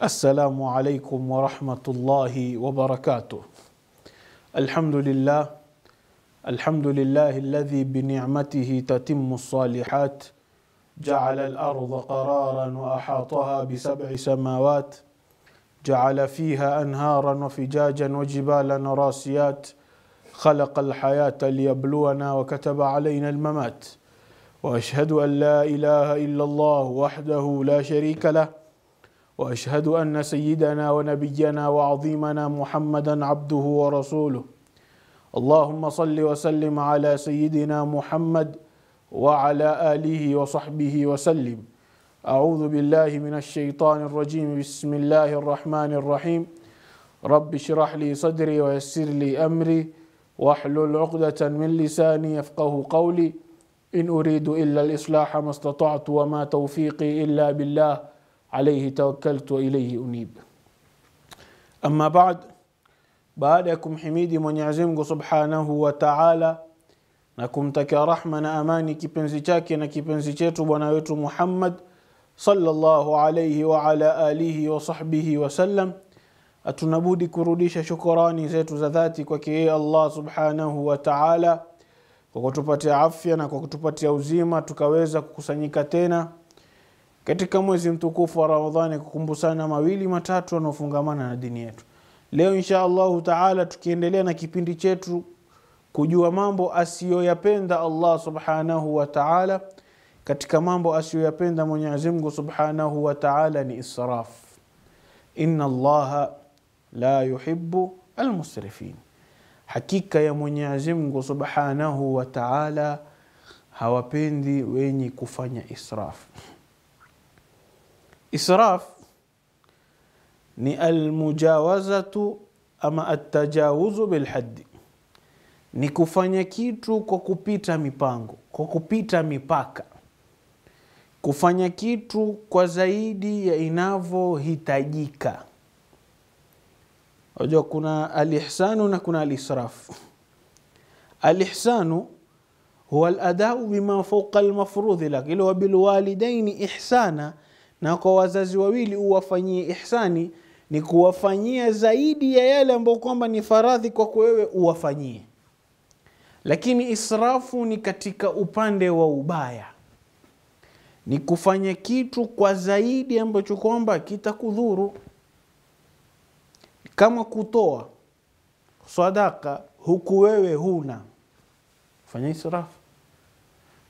السلام عليكم ورحمة الله وبركاته. الحمد لله الذي بنعمته تتم الصالحات، جعل الأرض قرارا وأحاطها ب7 سماوات، جعل فيها أنهارا وفجاجا وجبالا راسيات، خلق الحياة ليبلونا وكتب علينا الممات، وأشهد أن لا إله إلا الله وحده لا شريك له، وأشهد أن سيدنا ونبينا وعظيمنا محمدا عبده ورسوله. اللهم صل وسلم على سيدنا محمد وعلى آله وصحبه وسلم. أعوذ بالله من الشيطان الرجيم. بسم الله الرحمن الرحيم. رب اشرح لي صدري ويسر لي أمري واحلل عقدة من لساني يفقه قولي. إن أريد إلا الإصلاح ما استطعت وما توفيقي إلا بالله عليه توكلت وإليه أنيب. أما baada ya kumhimidi Mwenyezi Mungu Subhanahu wa Ta'ala na kumtakia rahma na amani kipenzi chake na kipenzi chetu bwana wetu Muhammad sallallahu alayhi wa ala alihi wa sahbihi wa sallam, atunabudi kurudisha shukrani zetu za dhati kwake yeye Allah Subhanahu wa Ta'ala kwa kutupatia afya na kwa kutupatia uzima tukaweza kukusanyika tena katika mwezi mtukufu wa Ramadhani kukumbusana mawili matatu yanofungamana na dini yetu. Leo insha Allah Ta'ala tukiendelea na kipindi chetu kujua mambo asiyoyapenda Allah Subhanahu wa Ta'ala. Katika mambo asiyoyapenda Mwenyezi Mungu Subhanahu wa Ta'ala ni israf. Inna Allaha la yuhibbu almusrifin. Hakika ya Mwenyezi Mungu Subhanahu wa Ta'ala hawapendi wenye kufanya israf. Israf ni almujawazatu ama atajawuzu bilhaddi, ni kufanya kitu kwa kupita mipango, kwa kupita mipaka, kufanya kitu kwa zaidi ya inavyohitajika. Unajua kuna alihsanu na kuna alisraf. Alihsanu huwa aladau bima fawqa almafrudh lak, ila wa bilwalidaini ihsana, na kwa wazazi wawili uwafanyie ihsani ni kuwafanyia zaidi ya yale ambayo kwamba ni faradhi kwa wewe uwafanyie. Lakini israfu ni katika upande wa ubaya, ni kufanya kitu kwa zaidi ambacho kwamba kitakudhuru, kama kutoa sadaka huku wewe huna, fanya israfu.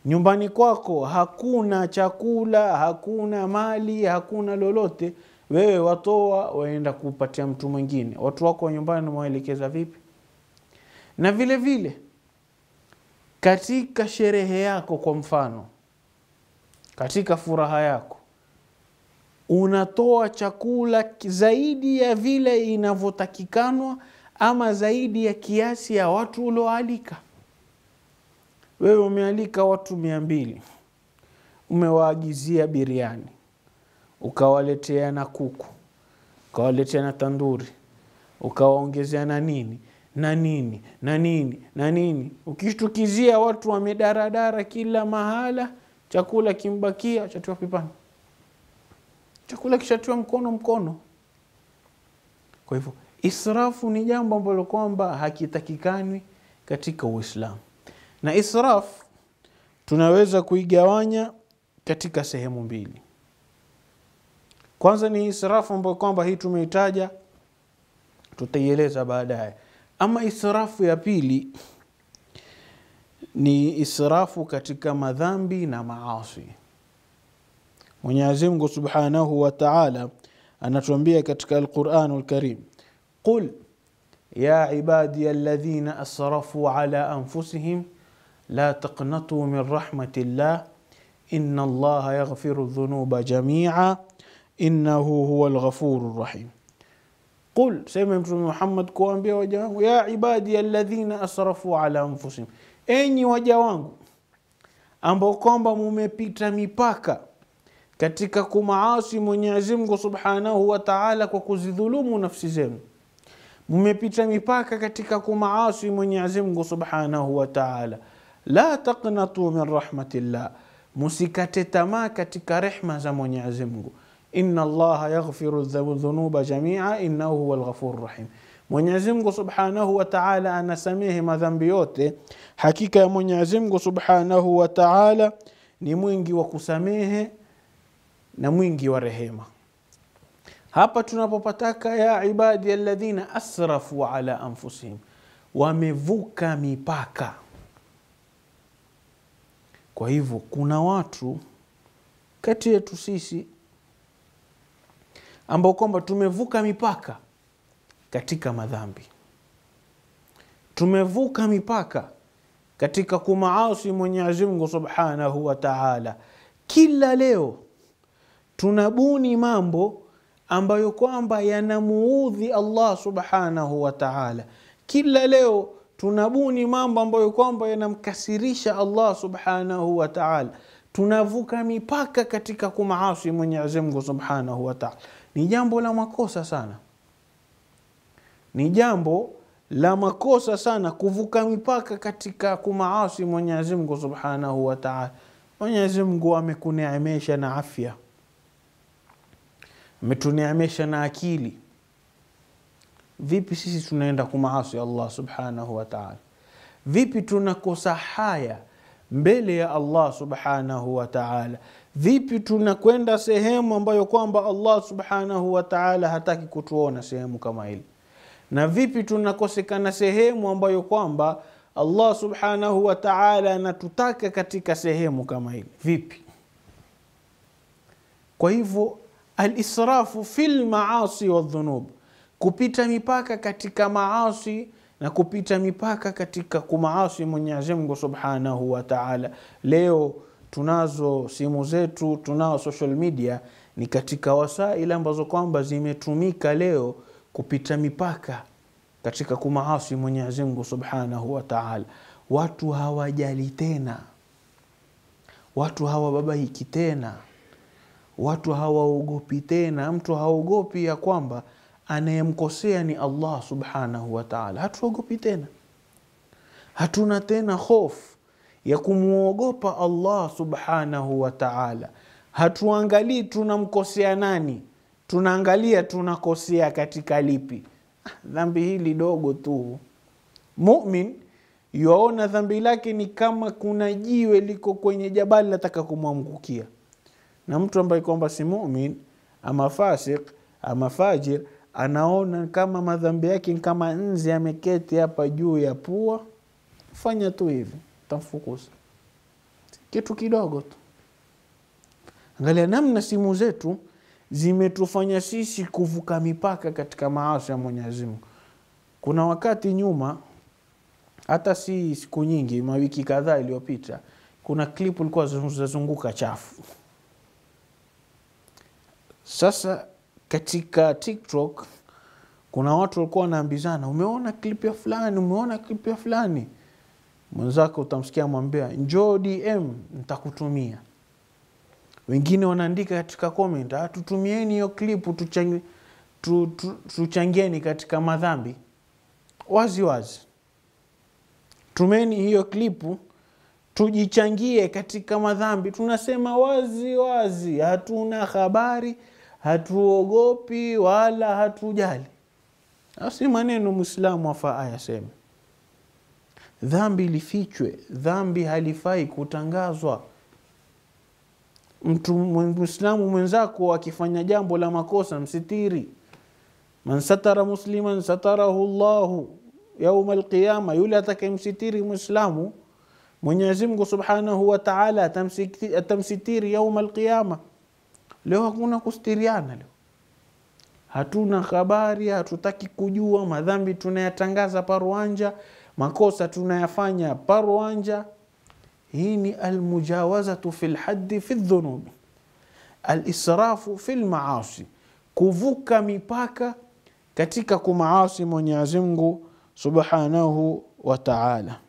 Nyumbani kwako hakuna chakula, hakuna mali, hakuna lolote, wewe watoa waenda kupatia mtu mwingine. Watu wako wa nyumbani unawaelekeza vipi? Na vile vile katika sherehe yako, kwa mfano katika furaha yako, unatoa chakula zaidi ya vile inavyotakikanwa ama zaidi ya kiasi ya watu ulioalika. Wewe umealika watu 200, umewaagizia biriani, ukawaletea na kuku, ukawaletea na tanduri, ukawaongezea na nini na nini na nini na nini, ukishtukizia watu wamedaradara kila mahala, chakula kimbakia chatiwa pipani, chakula kishatiwa mkono. Kwa hivyo israfu ni jambo ambalo kwamba hakitakikani katika Uislamu. Na israf tunaweza kuigawanya katika sehemu mbili. Kwanza ni israfu ambayo kwamba hii tumeitaja, tutaieleza baadaye. Ama israfu ya pili ni israfu katika madhambi na maasi. Mwenyezi Mungu Subhanahu wa Ta'ala anatuambia katika Al-Qur'anul Karim, qul ya ibadiyalladhina asrafu ala anfusihim la taqnatu min rahmatillah inna Allaha yaghfiru dhunuba jami'a innahu huwal ghafurur rahim. Qul, sema Mtume Muhammad kuambia waja wangu, ya ibadiyalladhina asrafu ala anfusihim, enyi waja wangu ambao kwamba mumepita mipaka katika kumaasi Mwenyezi Mungu Subhanahu wa Ta'ala kwa kuzidhulumu nafsi zenu. Mumepita mipaka katika kumaasi Mwenyezi Mungu Subhanahu wa Ta'ala. La taqnatu min rahmatillah, musikate tamaa katika rehma za Mwenyezi Mungu. inna Allaha yaghfiru dhunuba jami'a innahu huwal ghafurur rahim. Mwenyezi Mungu Subhanahu wa Ta'ala anasamehe madhambi yote, hakika ya Mwenyezi Mungu Subhanahu wa Ta'ala ni mwingi wa kusamehe na mwingi wa rehema. Hapa tunapopataka ya ibadi alladhina asrafu ala anfusihim, wamevuka mipaka. Kwa hivyo kuna watu kati yetu sisi ambao kwamba tumevuka mipaka katika madhambi, tumevuka mipaka katika kumaasi Mwenyezi Mungu Subhanahu wa Ta'ala. Kila leo tunabuni mambo ambayo kwamba yanamuudhi Allah Subhanahu wa Ta'ala. Kila leo tunabuni mambo ambayo kwamba yanamkasirisha Allah Subhanahu wa Ta'ala. Tunavuka mipaka katika kumaasi Mwenyezi Mungu Subhanahu wa Ta'ala. Ni jambo la makosa sana. Ni jambo la makosa sana kuvuka mipaka katika kumaasi Mwenyezi Mungu Subhanahu wa Ta'ala. Mwenyezi Mungu amekuneemesha na afya, ametuneemesha na akili. Vipi sisi tunaenda kumaasi Allah Subhanahu wa Ta'ala? Vipi tunakosa haya mbele ya Allah Subhanahu wa Ta'ala? Vipi tunakwenda sehemu ambayo kwamba Allah Subhanahu wa Ta'ala hataki kutuona sehemu kama hili? Na vipi tunakosekana sehemu ambayo kwamba Allah Subhanahu wa Ta'ala anatutaka katika sehemu kama hili? Vipi? Kwa hivyo al-israfu fil maasi wa dhunub, kupita mipaka katika maasi na kupita mipaka katika kumaasi Mwenyezi Mungu Subhanahu wa Ta'ala. Leo tunazo simu zetu, tunao social media, ni katika wasaila ambazo kwamba zimetumika leo kupita mipaka katika kumaasi Mwenyezi Mungu Subhanahu wa Ta'ala. Watu hawajali tena, watu hawababaiki tena, watu hawaogopi tena. Mtu haogopi ya kwamba anayemkosea ni Allah Subhanahu wa Ta'ala. Hatuogopi tena, hatuna tena hofu ya kumuogopa Allah Subhanahu wa Ta'ala. Hatuangalii tunamkosea nani, tunaangalia tunakosea katika lipi. Dhambi hili dogo tu. Mu'min yuona dhambi lake ni kama kuna jiwe liko kwenye jabali nataka kumwangukia. Na mtu ambaye kwamba si mu'min, ama fasik, ama fajir, anaona kama madhambi yake kama nzi ameketi hapa juu ya pua. Fanya tu hivi, tamfukuza. Kitu kidogo tu. Angalia namna simu zetu zimetufanya sisi kuvuka mipaka katika maasi ya Mwenyezi Mungu. Kuna wakati nyuma, hata si siku nyingi, mawiki kadhaa iliyopita, kuna clip ilikuwa zinazunguka chafu. Sasa katika TikTok kuna watu walikuwa wanaambizana, umeona clip ya fulani, umeona clip ya fulani. Mwenzako utamsikia mwambia, njoo DM nitakutumia. Wengine wanaandika katika comment, tutumieni hiyo clip tuchangieni katika madhambi. Wazi wazi. Tumeni hiyo clip tujichangie katika madhambi. Tunasema wazi wazi, hatuna habari, hatuogopi wala hatujali. Asi maneno Muislamu afaa ayaseme. Dhambi lifichwe, dhambi halifai kutangazwa. Mtu Muislamu mwenzako akifanya jambo la makosa, msitiri. Man satara musliman satarahu Allahu yauma alqiyama. Yule atakayemsitiri Muislamu, Mwenyezi Mungu Subhanahu wa Ta'ala atamsitiri yauma alqiyama. Leo hakuna kustiriana leo. Hatuna habari, hatutaki kujua. Madhambi tunayatangaza paruanja, makosa tunayafanya paruanja. Hii ni almujawazatu fil haddi fi dhunub, alisrafu fil maasi, kuvuka mipaka katika kumaasi Mwenyezi Mungu Subhanahu wa Ta'ala.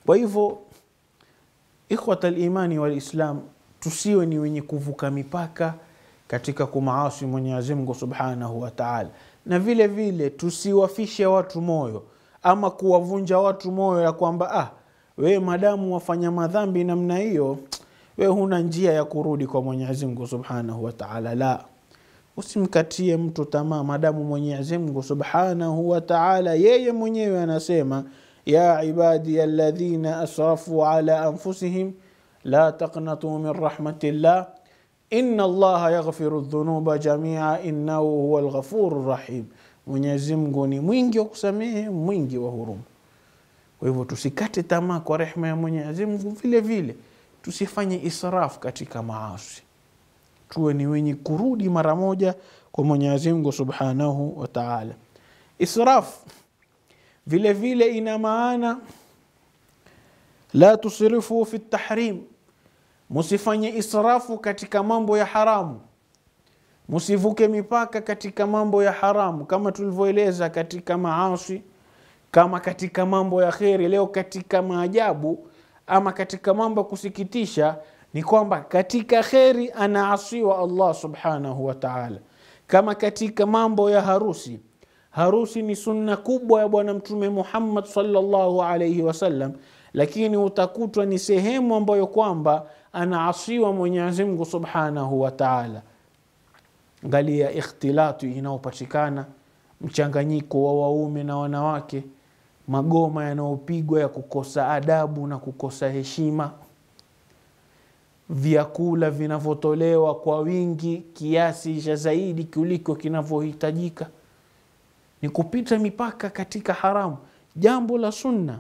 Kwa hivyo ikhwata al-imani wal islam, tusiwe ni wenye kuvuka mipaka katika kumaasi Mwenyezi Mungu Subhanahu wa Ta'ala. Na vile vile tusiwafishe watu moyo ama kuwavunja watu moyo ya kwamba wewe madamu wafanya madhambi namna hiyo, wewe huna njia ya kurudi kwa Mwenyezi Mungu Subhanahu wa Ta'ala. La, usimkatie mtu tamaa madamu Mwenyezi Mungu Subhanahu wa Ta'ala yeye mwenyewe anasema ya ibadi alladhina asrafu ala anfusihim la taqnatu min rahmatillah inna Allaha yaghfiru dhunuba jami'a innahu huwal ghafurur rahim. Mwenyezi Mungu ni mwingi wa kusamehe, mwingi wa huruma. Kwa hivyo tusikate tamaa kwa rehema ya Mwenyezi Mungu, vile vile tusifanye israf katika maasi. Tuwe ni wenye kurudi mara moja kwa Mwenyezi Mungu Subhanahu wa Ta'ala. Israf vile vile ina maana la tusrifu fi tahrim. Musifanye israfu katika mambo ya haramu. Musivuke mipaka katika mambo ya haramu kama tulivyoeleza katika maasi, kama katika mambo ya kheri. Leo katika maajabu ama katika mambo kusikitisha ni kwamba katika kheri anaasiwa Allah Subhanahu wa Ta'ala. Kama katika mambo ya harusi, harusi ni sunna kubwa ya bwana mtume Muhammad sallallahu alayhi wasallam, lakini utakutwa ni sehemu ambayo kwamba anaasiwa Mwenyezi Mungu Subhanahu wa Ta'ala. Angalia ikhtilatu inaopatikana, mchanganyiko wa waume na wanawake, magoma yanayopigwa ya kukosa adabu na kukosa heshima, vyakula vinavyotolewa kwa wingi kiasi cha zaidi kuliko kinavyohitajika, ni kupita mipaka katika haramu. Jambo la sunna,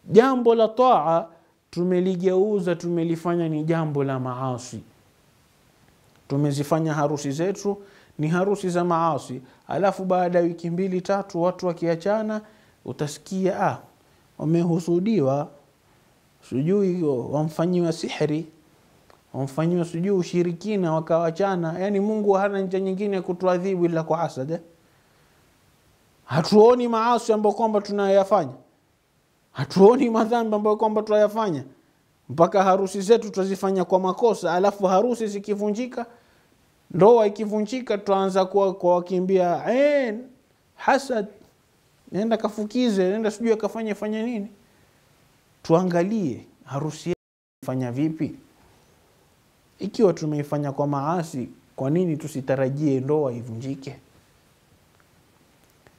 jambo la taa tumeligeuza, tumelifanya ni jambo la maasi. Tumezifanya harusi zetu ni harusi za maasi, alafu baada ya wiki 2-3 watu wakiachana utasikia wamehusudiwa, sijui wamfanyiwa sihiri, wamfanyiwa sijui ushirikina wakawachana. Yani Mungu hana njia nyingine kutuadhibu ila kwa hasad. Hatuoni maasi ambayo kwamba tunayafanya, hatuoni madhambi ambayo kwamba tunayafanya, mpaka harusi zetu tutazifanya kwa makosa. Alafu harusi zikivunjika, ndoa ikivunjika, tuanza kwa wakimbia hasad, nenda kafukize, nenda sijui akafanya nini. Tuangalie harusi yetu fanya vipi. Ikiwa tumeifanya kwa maasi, kwa nini tusitarajie ndoa ivunjike?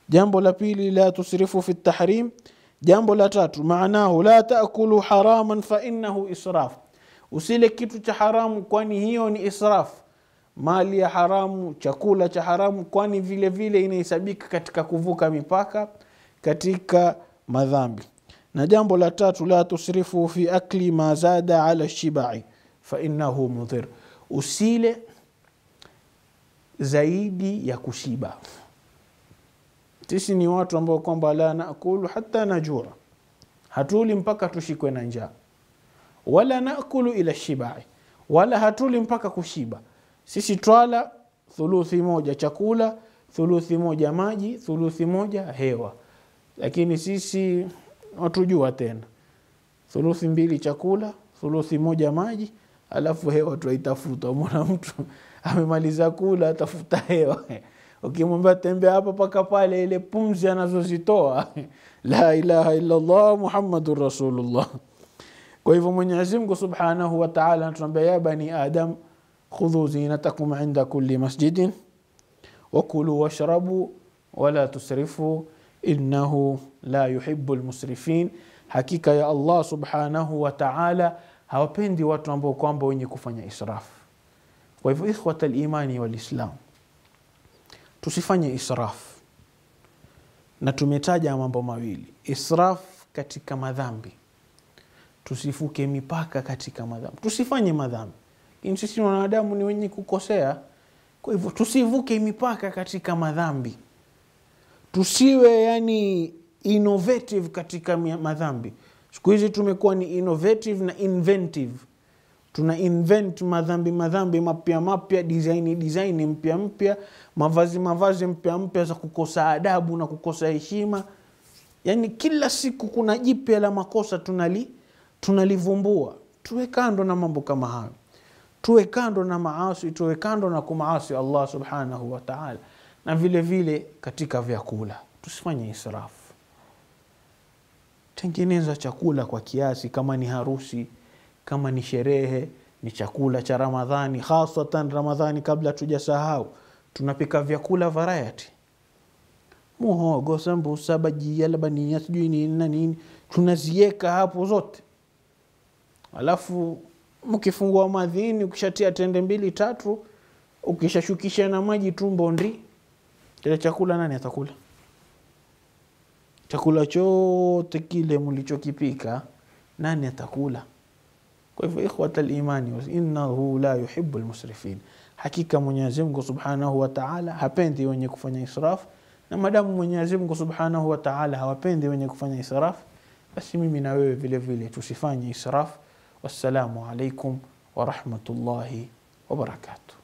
Jambo la pili, la tusrifu fi tahrim. Jambo la tatu, maanahu la taakulu haraman fa innahu israf. Usile kitu cha haramu kwani hiyo ni israf. Mali ya haramu, chakula cha haramu, kwani vile vile inahesabika katika kuvuka mipaka katika madhambi. Na jambo la tatu, la tusrifu fi akli ma zada ala shibai fa innahu mudhir. Usile zaidi ya kushiba. Sisi ni watu ambao kwamba la naakulu hata najua, hatuli mpaka tushikwe na njaa, wala naakulu ila shibai, wala hatuli mpaka kushiba. Sisi twala thuluthi moja chakula, thuluthi moja maji, thuluthi moja hewa. Lakini sisi watujua tena, thuluthi 2 chakula, thuluthi moja maji, alafu hewa tuitafuta. Mbona mtu amemaliza kula atafuta hewa? Ukimwambia tembea hapa paka pale, ile pumzi anazozitoa la ilaha illa Allah Muhammadur Rasulullah. Kwa hivyo Mwenyezi Mungu Subhanahu wa Ta'ala anatuambia ya bani Adam khudhu zinatakum 'inda kulli masjidin wa kulu washrabu wa la tusrifu innahu la yuhibbul musrifin. Hakika ya Allah Subhanahu wa Ta'ala hawapendi watu ambao kwamba wenye kufanya israf. Kwa hivyo ikhwatal imani wal islam, tusifanye israf. Na tumetaja mambo mawili, israf katika madhambi, tusifuke mipaka katika madhambi, tusifanye madhambi. Sisi wanadamu ni wenye kukosea, kwa hivyo tusivuke mipaka katika madhambi. Tusiwe yani innovative katika madhambi. Siku hizi tumekuwa ni innovative na inventive. Tuna invent madhambi mapya, design mpya, mavazi mpya za kukosa adabu na kukosa heshima. Yani kila siku kuna jipya la makosa tunalivumbua. Tuwe kando na mambo kama hayo. Tuwe kando na maasi, tuwe kando na kumaasi Allah Subhanahu wa Ta'ala. Na vile vile katika vyakula, tusifanye israfu. Tengeneza chakula kwa kiasi, kama ni harusi, kama ni sherehe, ni chakula cha Ramadhani, hasatan Ramadhani. Kabla tujasahau, tunapika vyakula variety, muhogo, sambusa, bajia, labania, sijui nini na nini, tunazieka hapo zote. Alafu mkifungua madhini, ukishatia tende 2-3, ukishashukisha na maji tumbo ndi kile chakula, nani atakula? Chakula chote kile mlichokipika nani atakula? Kwa hivyo ikhwata al-imani, innahu la yuhibbu al-musrifin, hakika Mwenyezi Mungu Subhanahu wa Ta'ala hapendi wenye kufanya israf. Na madamu Mwenyezi Mungu Subhanahu wa Ta'ala hawapendi wenye kufanya israf, basi mimi na wewe vile vile tusifanye israf. Wassalamu alaykum wa rahmatullahi wa barakatuh.